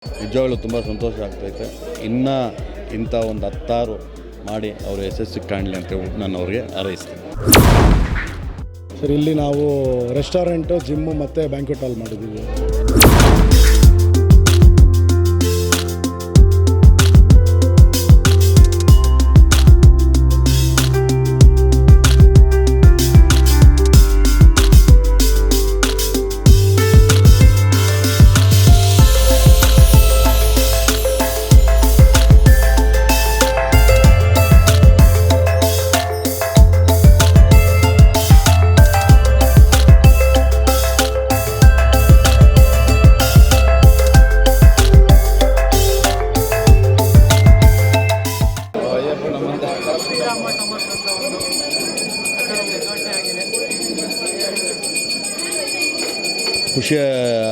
ನಿಜವಾಗ್ಲೂ ತುಂಬ ಸಂತೋಷ ಆಗ್ತೈತೆ. ಇನ್ನೂ ಇಂಥ ಒಂದು 10 ಮಾಡಿ ಅವರು ಯಶಸ್ಸಿಗೆ ಕಾಣಲಿ ಅಂತ ನಾನು ಅವ್ರಿಗೆ ಹಾರೈಸ್ತೀನಿ. ಸರ್, ಇಲ್ಲಿ ನಾವು ರೆಸ್ಟೋರೆಂಟು, ಜಿಮ್ಮು ಮತ್ತು ಬ್ಯಾಂಕ್ವೆಟ್ ಹಾಲ್ ಮಾಡಿದ್ದೀವಿ. ಖುಷಿ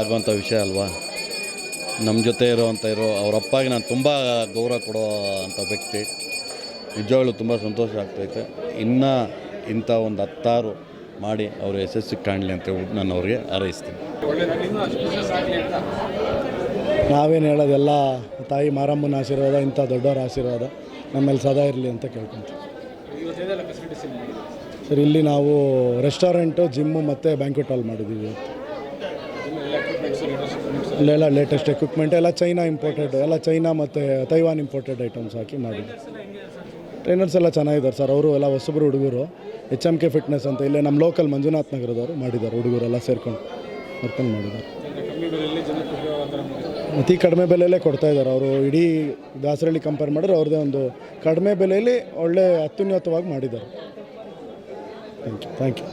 ಆಗುವಂಥ ವಿಷಯ ಅಲ್ವಾ. ನಮ್ಮ ಜೊತೆ ಅವ್ರ ಅಪ್ಪಾಗೆ ನಾನು ತುಂಬ ಗೌರವ ಕೊಡೋ ಅಂಥ ವ್ಯಕ್ತಿ. ನಿಜವಾಗ್ಲೂ ತುಂಬ ಸಂತೋಷ ಆಗ್ತೈತೆ. ಇನ್ನೂ ಇಂಥ ಒಂದು 10 ಮಾಡಿ ಅವರು ಯಶಸ್ಸಿಗೆ ಕಾಣಲಿ ಅಂತ ನಾನು ಅವ್ರಿಗೆ ಹಾರೈಸ್ತೀನಿ. ನಾವೇನು ಹೇಳೋದೆಲ್ಲ ತಾಯಿ ಮಾರಮ್ಮನ ಆಶೀರ್ವಾದ, ಇಂಥ ದೊಡ್ಡವರ ಆಶೀರ್ವಾದ ನಮ್ಮಲ್ಲಿ ಸದಾ ಇರಲಿ ಅಂತ ಕೇಳ್ಕೊತೀವಿ. ಸರ್, ಇಲ್ಲಿ ನಾವು ರೆಸ್ಟೋರೆಂಟು, ಜಿಮ್ಮು ಮತ್ತು ಬ್ಯಾಂಕ್ವೆಟ್ ಹಾಲ್ ಮಾಡಿದ್ದೀವಿ. ಇಲ್ಲೆಲ್ಲ ಲೇಟೆಸ್ಟ್ ಎಕ್ವಿಪ್ಮೆಂಟ್ ಎಲ್ಲ ಚೈನಾ ಇಂಪೋರ್ಟೆಡ್, ಎಲ್ಲ ಚೈನಾ ಮತ್ತು ತೈವಾನ್ ಇಂಪೋರ್ಟೆಡ್ ಐಟಮ್ಸ್ ಹಾಕಿ ಮಾಡಿದ್ದೀವಿ. ಟ್ರೈನರ್ಸ್ ಎಲ್ಲ ಚೆನ್ನಾಗಿದ್ದಾರೆ ಸರ್. ಅವರು ಎಲ್ಲ ಹೊಸಬ್ರು ಹುಡುಗರು. HMK ಫಿಟ್ನೆಸ್ ಅಂತ ಇಲ್ಲೇ ನಮ್ಮ ಲೋಕಲ್ ಮಂಜುನಾಥ್ ನಗರದವರು ಮಾಡಿದ್ದಾರೆ. ಹುಡುಗರೆಲ್ಲ ಸೇರ್ಕೊಂಡು ಮಾಡಿದ್ದಾರೆ. ಅತಿ ಕಡಿಮೆ ಬೆಲೆಯಲ್ಲೇ ಕೊಡ್ತಾಯಿದ್ದಾರೆ ಅವರು. ಇಡೀ ದಾಸರಳ್ಳಿ ಕಂಪೇರ್ ಮಾಡಿದ್ರೆ ಅವ್ರದ್ದೇ ಒಂದು ಕಡಿಮೆ ಬೆಲೆಯಲ್ಲಿ ಒಳ್ಳೆ ಅತ್ಯುನ್ನತವಾಗಿ ಮಾಡಿದ್ದಾರೆ. Thank you.